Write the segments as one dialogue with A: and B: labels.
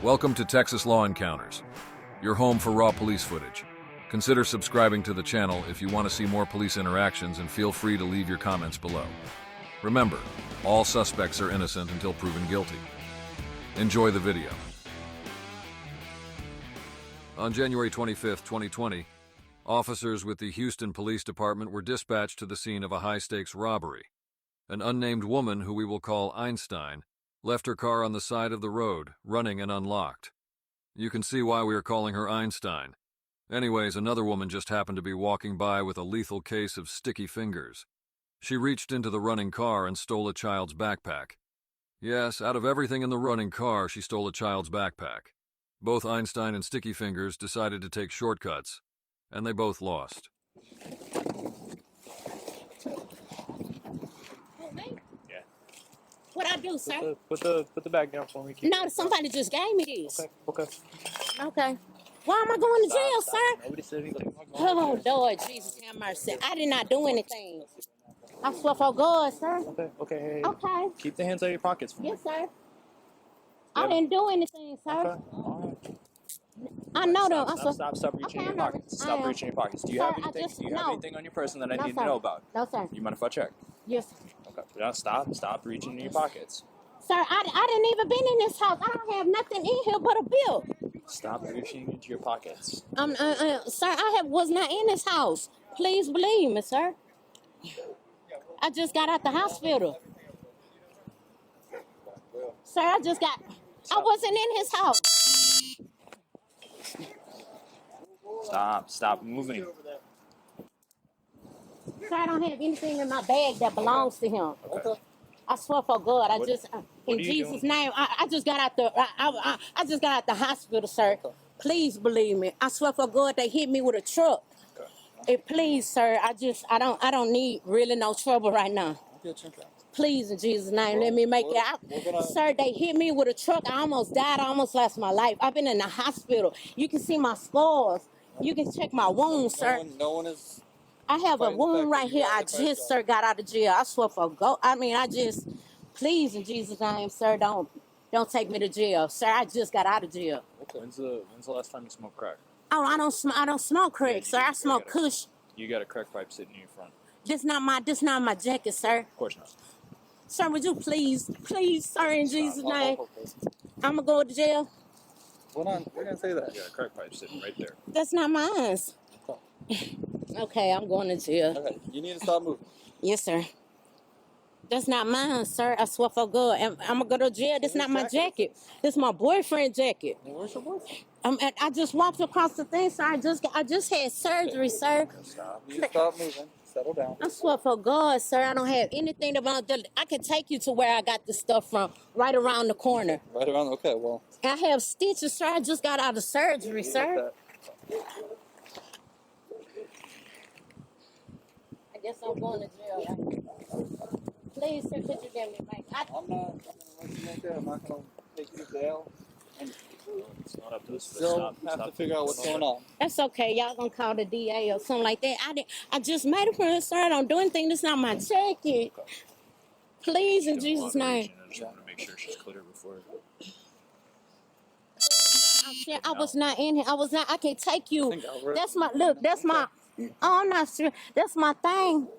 A: Welcome to Texas Law Encounters, your home for raw police footage. Consider subscribing to the channel if you want to see more police interactions, and feel free to leave your comments below. Remember, all suspects are innocent until proven guilty. Enjoy the video. On January 25, 2020, officers with the Houston Police Department were dispatched to the scene of a high-stakes robbery. An unnamed woman, who we will call Einstein, left her car on the side of the road, running and unlocked. You can see why we are calling her Einstein. Anyways, another woman just happened to be walking by with a lethal case of sticky fingers. She reached into the running car and stole a child's backpack. Yes, out of everything in the running car, she stole a child's backpack. Both Einstein and Sticky Fingers decided to take shortcuts, and they both lost.
B: What I do, sir?
C: Put the bag down for me.
B: No, somebody just gave me this.
C: Okay.
B: Okay. Why am I going to jail, sir?
C: Nobody said anything.
B: Oh, Lord Jesus, have mercy. I did not do anything. I swear for God, sir.
C: Okay. Hey.
B: Okay.
C: Keep the hands out of your pockets for me.
B: Yes, sir. I didn't do anything, sir.
C: Okay. All right.
B: I know them.
C: Stop reaching in your pockets. Stop reaching in your pockets. Do you have anything? Do you have anything on your person that I need to know about?
B: No, sir.
C: You mind if I check?
B: Yes, sir.
C: Okay. Now stop reaching in your pockets.
B: Sir, I didn't even been in this house. I don't have nothing in here but a bill.
C: Stop reaching into your pockets.
B: Sir, was not in this house. Please believe me, sir. I just got out the hospital. Sir, I wasn't in his house.
C: Stop moving.
B: Sir, I don't have anything in my bag that belongs to him.
C: Okay.
B: I swear for God, in
C: you
B: Jesus'
C: doing?
B: name, I just got out the hospital, sir. Please believe me. I swear for God, they hit me with a truck.
C: Okay.
B: Please, sir, I don't need really no trouble right now. Please, in Jesus' name, let me make it out. Sir, they hit me with a truck. I almost died. I almost lost my life. I've been in the hospital. You can see my scars. You can check my wounds, sir.
D: No one is.
B: I have a wound right here. I just, sir, got out of jail. I swear for God. Please, in Jesus' name, sir, don't take me to jail. Sir, I just got out of jail.
C: Okay. When's the last time you smoked crack?
B: Oh, I don't smoke crack, sir. I smoke kush.
C: You got a crack pipe sitting in your front.
B: This not my jacket, sir.
C: Of course not.
B: Sir, would you please, sir, in Jesus' name, I'm gonna go to jail.
D: Hold on, we're gonna say that.
C: You got a crack pipe sitting right there.
B: That's not mine. Okay, I'm going to jail.
D: Okay, you need to stop moving.
B: Yes, sir. That's not mine, sir. I swear for God. I'm gonna go to jail. This not my jacket. This my boyfriend's jacket.
D: Where's your boyfriend?
B: I just walked across the thing, sir. I just had surgery, sir.
D: Stop. You stop moving. Settle down.
B: I swear for God, sir, I don't have anything about that. I can take you to where I got this stuff from, right around the corner.
D: Right around. Okay, well.
B: I have stitches, sir. I just got out of surgery, sir. I guess I'm going to jail. Please, sir, could you give me my...
D: I'm not gonna let you make that. I'm not gonna take you to jail.
C: It's not up to us.
D: Still have to figure out what's going on.
B: That's okay. Y'all gonna call the DA or something like that. I just made a friend, sir. I don't do anything. This not my jacket. Please, in Jesus' name.
C: I just want to make sure she's clear before.
B: I was not in here. I can take you. That's my Oh, I'm not sure. That's my thing.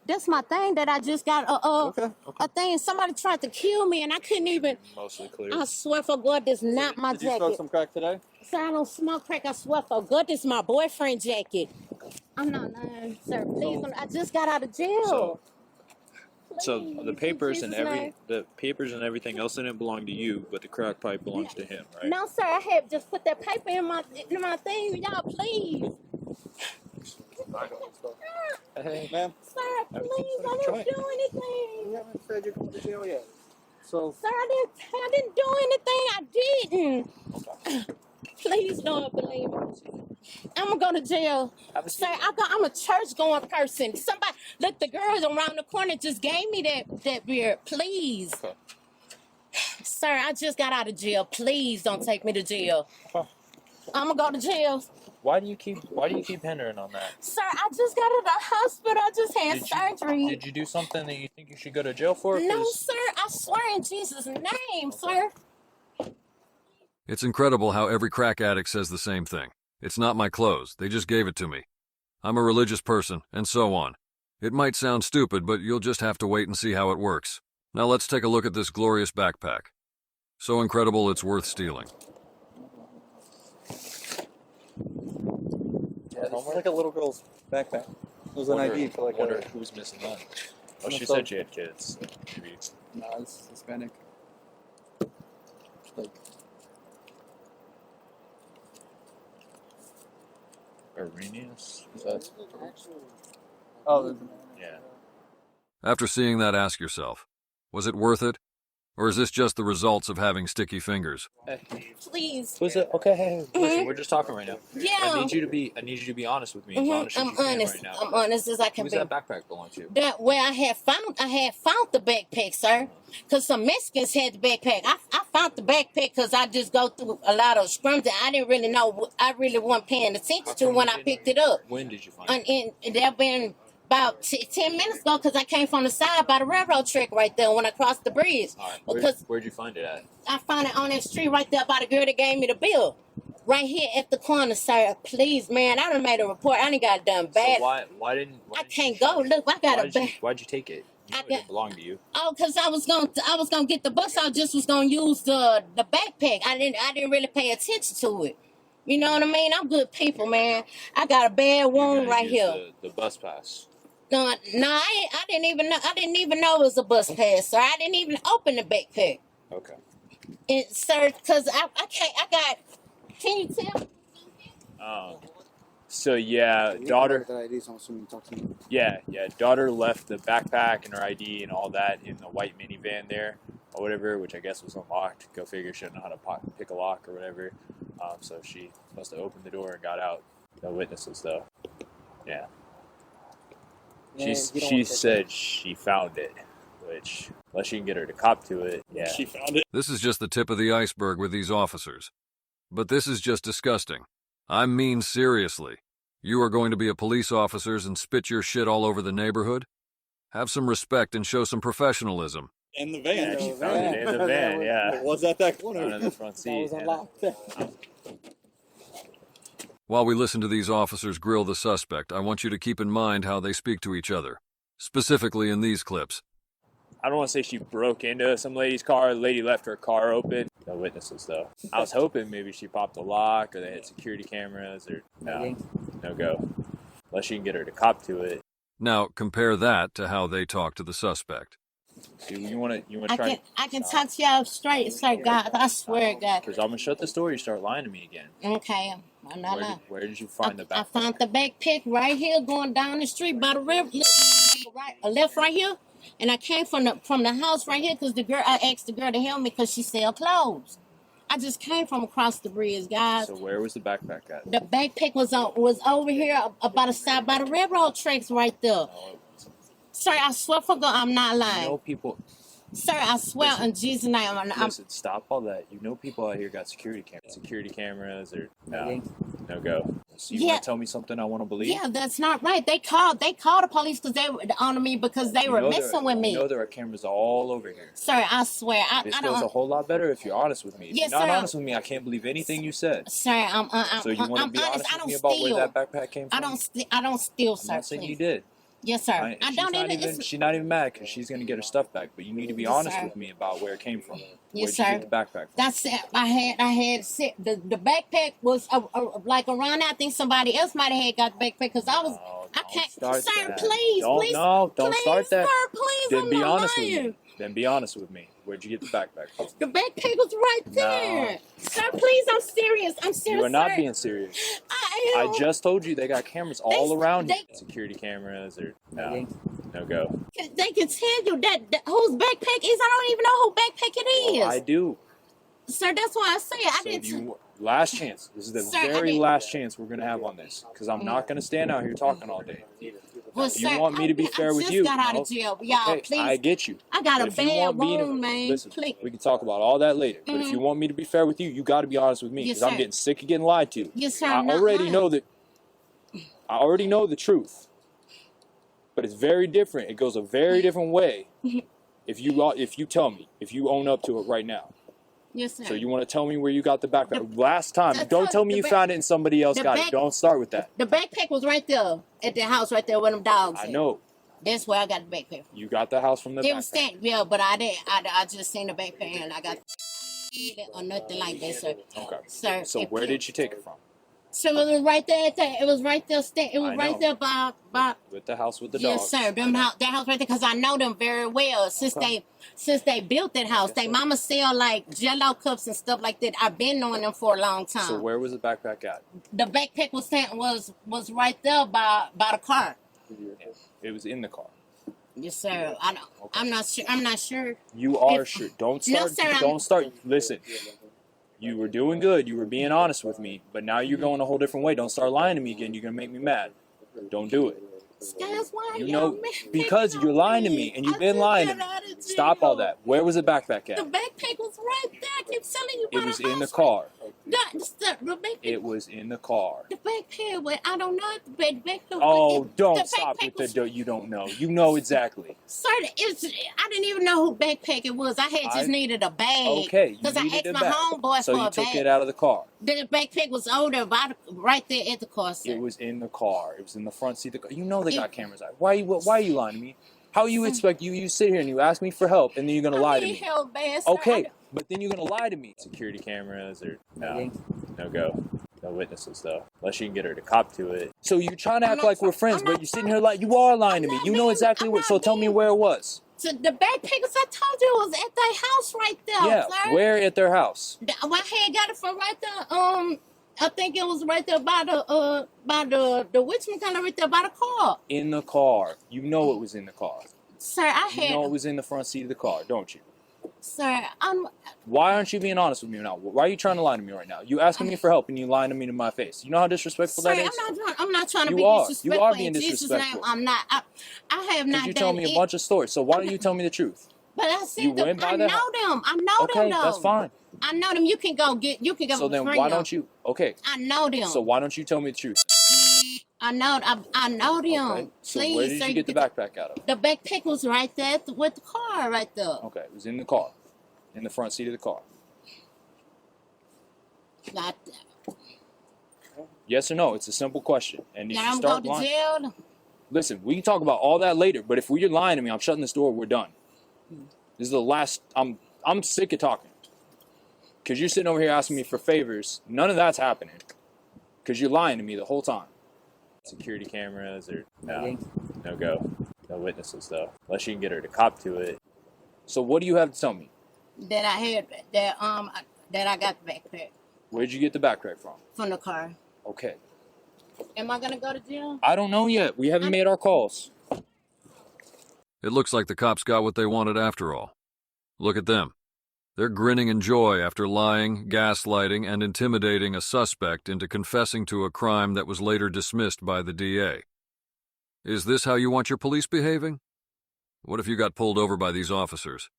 B: That's my thing that I just got. A thing. Somebody tried to kill me, and I couldn't even.
C: Mostly clear.
B: I swear for God, this not my
D: Did you
B: jacket.
D: smoke some crack today?
B: Sir, I don't smoke crack. I swear for God, this is my boyfriend's jacket. I'm not lying, sir. Please, I just got out of jail.
C: So
B: Please,
C: the papers
B: in
C: and
B: Jesus' name.
C: everything else in it belong to you, but the crack pipe belongs to him, right?
B: No, sir. I have just put that paper in my thing. Y'all, please.
D: Hey, ma'am.
B: Sir, please, I didn't do anything.
D: You haven't said you're going to jail yet. So.
B: Sir, I didn't do anything. I didn't.
D: Okay.
B: Please don't believe me. I'm gonna go to jail. Sir, I'm a church-going person. Somebody, look, the girls around the corner just gave me that beer. Please.
D: Okay.
B: Sir, I just got out of jail. Please don't take me to jail.
C: Huh.
B: I'm gonna go to jail.
C: Why do you keep hindering on that?
B: Sir, I just got out of the hospital. I just had surgery.
C: Did you do something that you think you should go to jail for?
B: No, sir. I swear in Jesus' name, sir.
A: It's incredible how every crack addict says the same thing. It's not my clothes, they just gave it to me. I'm a religious person, and so on. It might sound stupid, but you'll just have to wait and see how it works. Now let's take a look at this glorious backpack. So incredible it's worth stealing.
D: Yeah, it's like a little girl's backpack. It was an ID for like
C: wonder who's missing that. Oh, she said she had kids. So maybe.
D: Nah, it's Hispanic. Like,
C: Arrhenius? Is that?
D: oh,
C: Yeah.
A: After seeing that, ask yourself, was it worth it? Or is this just the results of having sticky fingers?
B: Please.
C: Who's it? Okay, hey, listen, we're just talking right now.
B: Yeah.
C: I need you to be honest with me. As honest as
B: I'm
C: you can
B: honest.
C: right now.
B: I'm honest as I can
C: Who's
B: be.
C: that backpack belong to?
B: That where I had found the backpack, sir. Because some Mexicans had the backpack. I found the backpack because I just go through a lot of scrums that I didn't really know. I really wasn't paying attention to when I picked it up.
C: When did you find it?
B: And that been about 10 minutes ago because I came from the side by the railroad track right there when I crossed the bridge.
C: All right.
B: Because
C: Where'd you find it at?
B: I found it on that street right there by the girl that gave me the bill. Right here at the corner, sir. Please, man. I done made a report. I done got it done bad.
C: So why didn't
B: I can't go. Look, I got a bag.
C: Why'd you take it? You know it didn't belong to you.
B: Oh, cause I was gonna get the bus. I just was gonna use the backpack. I didn't really pay attention to it. You know what I mean? I'm good people, man. I got a bad wound right here.
C: The bus pass.
B: No, I didn't even know. I didn't even know it was a bus pass, sir. I didn't even open the backpack.
C: Okay.
B: And, sir, cause I can't. I got. Can you tell?
C: So yeah, daughter.
D: That ID, so I'm assuming you talk to me.
C: Yeah. Daughter left the backpack and her ID and all that in the white minivan there, or whatever, which I guess was unlocked. Go figure, she didn't know how to pick a lock or whatever. So she must have opened the door and got out. No witnesses though. Yeah. She said she found it, which unless you can get her to cop to it, yeah.
D: She found it.
A: This is just the tip of the iceberg with these officers. But this is just disgusting. I mean seriously. You are going to be a police officers and spit your shit all over the neighborhood? Have some respect and show some professionalism.
D: In the van.
C: She found it in the van, yeah.
D: It was at that corner.
C: Found it in the front seat.
D: That was
C: Yeah.
D: unlocked.
A: While we listen to these officers grill the suspect, I want you to keep in mind how they speak to each other, specifically in these clips.
C: I don't want to say she broke into some lady's car. The lady left her car open. No witnesses, though. I was hoping maybe she popped a lock or they had security cameras or no go. Unless you can get her to cop to it.
A: Now, compare that to how they talk to the suspect.
C: See, you want to try?
B: I can talk to y'all straight. It's like God. I swear, God.
C: Because I'm going to shut the door. You start lying to me again.
B: Okay. I'm not lying.
C: Where did you find the backpack?
B: I found the backpack right here going down the street by the river. Left right here. And I came from the house right here because I asked the girl to help me because she sell clothes. I just came from across the bridge, guys.
C: So where was the backpack at?
B: The backpack was over here about the side by the railroad tracks right there. Sir, I swear for God, I'm not lying.
C: You know people.
B: Sir, I swear in Jesus' name,
C: Listen, stop all that. You know people out here got security cameras or no go. So you want to tell me something I want to believe?
B: Yeah, that's not right. They called the police because they were on me because they were messing with me.
C: You know there are cameras all over here.
B: Sir, I swear,
C: This
B: I
C: goes
B: don't.
C: a whole lot better if you're honest with me. If
B: Yes,
C: you're not
B: sir.
C: honest with me, I can't believe anything you said.
B: Sir,
C: So you want to be honest
B: I
C: with
B: don't
C: me about
B: steal.
C: where that backpack came from?
B: I don't steal, sir.
C: I'm not saying
B: please.
C: you did.
B: Yes, sir.
C: She's not even mad because she's gonna get her stuff back. But you need to be honest with me about where it came from.
B: Yes,
C: Where'd you
B: sir.
C: get the backpack from?
B: That's it. I had the backpack was like around. I think somebody else might have got the backpack because I was. I can't.
C: Start
B: Sir,
C: that.
B: please, please.
C: Don't
B: please,
C: start that.
B: Sir, please,
C: Then
B: I'm
C: be
B: not
C: honest with
B: lying.
C: me. Then be honest with me. Where'd you get the backpack from?
B: The backpack was right there. Sir, please, I'm serious. I'm serious.
C: You are not
B: sir.
C: being serious.
B: I am.
C: I just told you they got cameras all around you. Security cameras or no go.
B: They can tell you that whose backpack is. I don't even know whose backpack it is.
C: Well, I do.
B: Sir, that's why I say it. I didn't.
C: Last chance. This is the very last chance we're gonna have on this because I'm not gonna stand out here talking all day.
B: Well,
C: You
B: sir,
C: want me to be fair with you?
B: I just got out of jail. Y'all,
C: Okay,
B: please.
C: I get you.
B: I got
C: But
B: a
C: if you
B: bad
C: want me to-
B: wound, man.
C: Listen,
B: Please.
C: we can talk about all that later. But if you want me to be fair with you, you got to be honest with me
B: Yes,
C: because I'm
B: sir.
C: getting sick of getting lied to.
B: Yes, sir.
C: I
B: I'm not
C: already
B: lying.
C: know that. I already know the truth, but it's very different. It goes a very different way if you tell me, if you own up to it right now.
B: Yes, sir.
C: So you want to tell me where you got the backpack? Last time.
B: the-
C: Don't tell me
B: the
C: you
B: back-
C: found it and somebody else
B: the
C: got
B: back-
C: it. Don't start with that.
B: The backpack was right there at the house, right there where them dogs.
C: I
B: at.
C: know.
B: That's where I got the backpack.
C: You got the house from the
B: It was
C: backpack.
B: stand, yeah, but I didn't. I just seen the backpack and I got or nothing like that, sir.
C: Okay.
B: Sir,
C: So
B: if
C: where
B: you-
C: did you take it from?
B: So it was right there. It was right there. It was
C: I
B: right
C: know.
B: there by.
C: With the house with the
B: Yes,
C: dogs.
B: sir. That house right there, because I know them very well since they built that house. They mama sell like Jello cups and stuff like that. I've been knowing them for a long time.
C: So where was the backpack at?
B: The backpack was right there by the car.
C: It was in the car.
B: Yes, sir. I know.
C: Okay.
B: I'm not sure. I'm not sure.
C: You are
B: If-
C: sure. Don't
B: No,
C: start.
B: sir, I'm-
C: Don't start. Listen. You were doing good. You were being honest with me. But now you're going a whole different way. Don't start lying to me again. You're gonna make me mad. Don't do it.
B: Guys, why
C: You
B: y'all
C: know,
B: mad
C: because
B: at
C: you're lying to me and you've been lying to me. Stop all that. Where was the backpack
B: The
C: at?
B: backpack was right there. I keep telling you.
C: It
B: by
C: was in the
B: house.
C: car.
B: The backpack.
C: It was in the car.
B: The backpack. But I don't know if the backpack.
C: Oh,
B: the
C: don't stop
B: backpack
C: with
B: was-
C: you don't know. You know exactly.
B: Sir, I didn't even know who backpack it was. I had just needed a bag.
C: Okay, you
B: Because I
C: needed
B: asked
C: a
B: my
C: bag.
B: homeboy
C: So
B: for
C: you
B: a
C: took
B: bag.
C: it out of the car.
B: The backpack was older, right there at the car, sir.
C: It was in the car. It was in the front seat of the car. You know they got cameras out. Why are you lying to me? How you expect you sit here and you ask me for help and then you're gonna lie to
B: I
C: me?
B: need help, man, sir.
C: Okay, but then you're gonna lie to me. Security cameras or no go. No witnesses though. Unless you can get her to cop to it. So you're trying to act like we're friends, but you're sitting here like you are lying to me. You know exactly what. So tell me where it was.
B: So the backpack, as I told you, was at their house right there,
C: Yeah,
B: sir.
C: where at their house?
B: I had got it from right there. I think it was right there by the Richmond kind of right there by the car.
C: In the car. You know it was in the car.
B: Sir, I
C: You
B: had.
C: know it was in the front seat of the car, don't you?
B: Sir,
C: Why aren't you being honest with me now? Why are you trying to lie to me right now? You asking me for help and you lying to me to my face. You know how disrespectful
B: sir,
C: that is?
B: I'm not trying to
C: You
B: be
C: are.
B: disrespectful.
C: You are being
B: In Jesus'
C: disrespectful.
B: name, I'm not. I have not
C: Because you
B: done
C: tell me a bunch of stories. So why don't you tell me the truth?
B: But I said
C: You went by
B: I
C: the-
B: know them. I know them
C: Okay,
B: though.
C: that's fine.
B: I know them. You can go
C: So then
B: bring
C: why
B: them.
C: don't you? Okay.
B: I know them.
C: So why don't you tell me the truth?
B: I know them.
C: Okay. So
B: Please,
C: where did
B: sir,
C: you get the backpack out of?
B: The backpack was right there with the car right there.
C: Okay, it was in the car. In the front seat of the car.
B: Like,
C: Yes or no? It's a simple question. And if
B: now
C: you
B: I'm
C: start
B: going to
C: lying,
B: jail.
C: listen, we can talk about all that later. But if you're lying to me, I'm shutting this door. We're done. This is the last. I'm sick of talking. Because you're sitting over here asking me for favors. None of that's happening. Because you're lying to me the whole time. Security cameras or no go. No witnesses though. Unless you can get her to cop to it. So what do you have to tell me?
B: That I had that I got the backpack
C: Where'd you get the backpack from?
B: the car.
C: Okay.
B: Am I gonna go to jail?
C: I don't know yet. We haven't made our calls.
A: It looks like the cops got what they wanted after all. Look at them. They're grinning in joy after lying, gaslighting, and intimidating a suspect into confessing to a crime that was later dismissed by the DA. Is this how you want your police behaving? What if you got pulled over by these officers?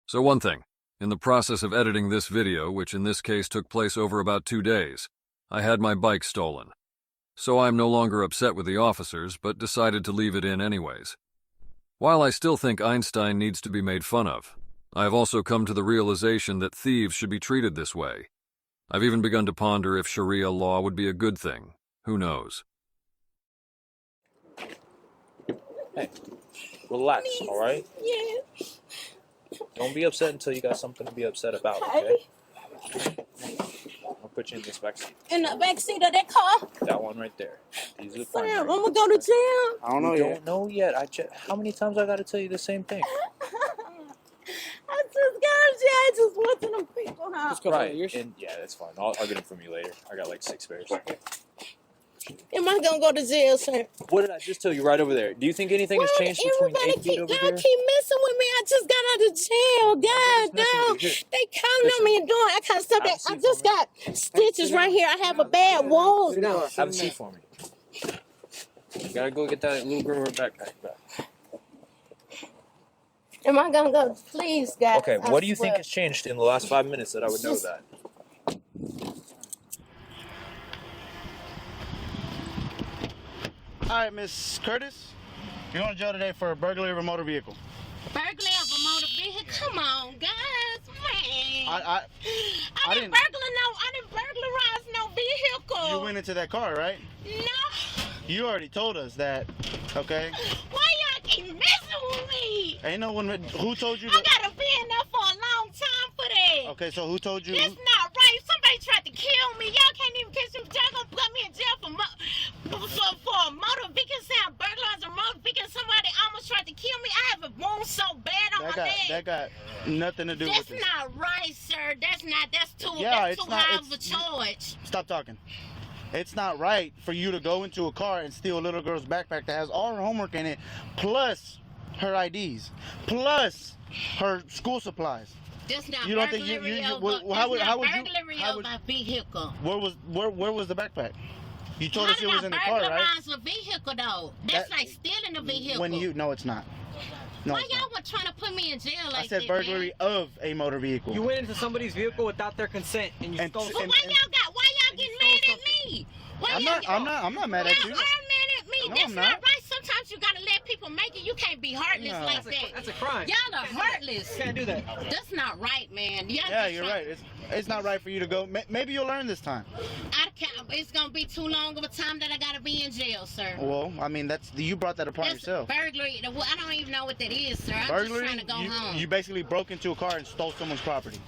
A: So one thing, in the process of editing this video, which in this case took place over about 2 days, I had my bike stolen. So I'm no longer upset with the officers, but decided to leave it in anyways. While I still think Einstein needs to be made fun of, I have also come to the realization that thieves should be treated this way. I've even begun to ponder if Sharia law would be a good thing. Who knows?
C: Hey, relax, all right?
B: Yeah.
C: Don't be upset until you got something to be upset about, okay? I'll put you in this back seat.
B: In the backseat of that car.
C: That one right there. These are the
B: Sir, I'm
C: primary.
B: gonna go to jail.
D: I don't know
C: We
D: yet.
C: don't know yet. How many times I got to tell you the same thing?
B: I just got to jail. I just went to them people house.
D: Couple of
C: Right.
D: years.
C: And yeah, that's fine. I'll get them from you later. I got like 6 spares.
B: Am I gonna go to jail, sir?
C: What did I just tell you right over there? Do you think anything has changed between 8 feet over
B: y'all
C: here?
B: keep messing with me. I just got out of jail. God
C: messing
B: damn.
C: with you.
B: They counting on me and doing I kind of stuff.
C: Have a
B: I
C: seat
B: just
C: for me.
B: got stitches right here. I have a bad wound.
D: Sit down.
C: Have a seat for me. You gotta go get that little girl her backpack back.
B: Am I gonna go? Please, guys.
C: Okay,
B: I
C: what do you think
B: swear.
C: has changed in the last 5 minutes that I would know that?
E: All right, Miss Curtis, you're going to jail today for a burglary of a motor vehicle.
B: Burglary of a motor vehicle? Come on, guys. Man. man.
E: I
B: didn't burglarize no vehicle.
E: You went into that car, right?
B: No.
E: You already told us that, okay?
B: Why y'all keep messing with me?
E: Ain't no one. Who told you?
B: I gotta be in there for a long time for that.
E: Okay, so who told you?
B: That's not right. Somebody tried to kill me. Y'all can't even catch them. Y'all gonna put me in jail for a motor vehicle, saying burglarize a motor vehicle. Somebody almost tried to kill me. I have a wound so bad on my leg.
E: That got nothing to do with it.
B: That's not right, sir. That's too
E: Yeah,
B: high of a charge.
E: Stop talking. It's not right for you to go into a car and steal a little girl's backpack that has all her homework in it, plus her IDs, plus her school supplies.
B: That's not
E: You don't think
B: burglary
E: how
B: of
E: would
B: a vehicle.
E: Where was the backpack? You told
B: How
E: us it
B: did
E: was
B: I
E: in the car, right?
B: burglarize a vehicle though? That's like stealing a vehicle.
E: No, it's not. No,
B: Why
E: it's
B: y'all
E: not.
B: were trying to put me in jail like
E: I said
B: that,
E: burglary
B: man?
E: of a motor vehicle.
D: You went into somebody's vehicle without their consent and you stole
B: But
D: something.
B: why y'all getting mad at me?
E: I'm not mad at you.
B: Y'all are mad at me.
E: No,
B: That's
E: I'm
B: not
E: not.
B: right. Sometimes you gotta let people make it. You can't be heartless
E: No.
B: like that.
D: That's a crime.
B: Y'all are heartless.
D: You can't do that.
B: That's not right, man. Y'all
E: Yeah,
B: just
E: you're
B: try-
E: right. It's not right for you to go. Maybe you'll learn this time.
B: It's gonna be too long of a time that I gotta be in jail, sir.
E: Well, I mean, you brought that upon
B: That's
E: yourself.
B: burglary. I don't even know what that is, sir. I'm
E: Burglary.
B: just trying to go home.
E: You basically broke into a car and stole someone's property.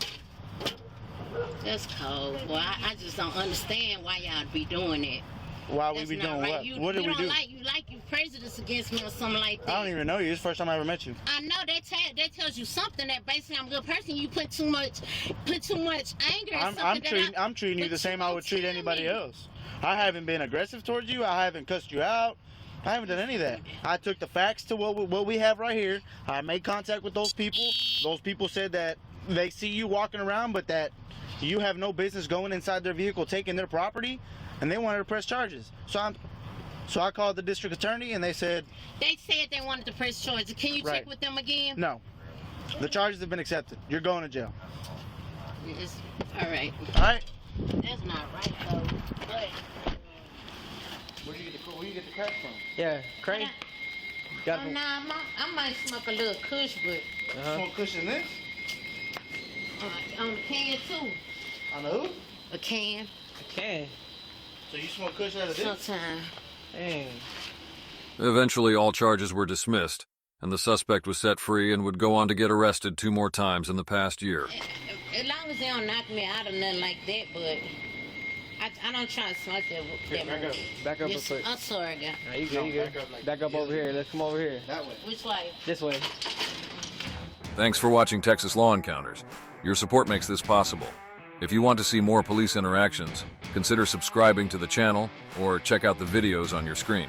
B: That's cold. Well, I just don't understand why y'all be doing it.
E: Why we
B: That's
E: be
B: not
E: doing
B: right.
E: what?
B: You,
E: What did
B: you
E: we
B: don't
E: do?
B: like you prejudice against me or something like that.
E: I don't even know you. It's the first time I ever met you.
B: I know that tells you something that basically I'm a good person. You put too much anger.
E: I'm treating you the same I would treat anybody else. I haven't been aggressive towards you. I haven't cussed you out. I haven't done any of that. I took the facts to what we have right here. I made contact with those people. Those people said that they see you walking around, but you have no business going inside their vehicle, taking their property, and they wanted to press charges. So I called the district attorney, and they said
B: they wanted to press charges. Can you check with them again?
E: no. The charges have been accepted. You're going to jail.
B: Yes. All right.
E: All right.
B: That's not right though. But
E: Where you get the crack from?
D: Yeah, crazy.
B: I might smoke a little kush, but
E: Smoke cushion this?
B: on the can too.
E: On the who?
B: A can.
D: Okay.
E: So you smoke cushion out of this?
B: Sometime.
D: Dang.
A: Eventually, all charges were dismissed, and the suspect was set free and would go on to get arrested 2 more times in the past year.
B: As long as they don't knock me out or nothing like that, but I don't try to smoke that.
E: Back up.
D: Back up real
B: Yes,
D: quick.
B: I'm sorry, guy.
D: Nah, you good, you good. Back up over here. Let's come over here.
E: That way.
B: Which way?
D: This way.
A: Thanks for watching Texas Law Encounters. Your support makes this possible. If you want to see more police interactions, consider subscribing to the channel or check out the videos on your screen.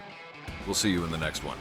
A: We'll see you in the next one.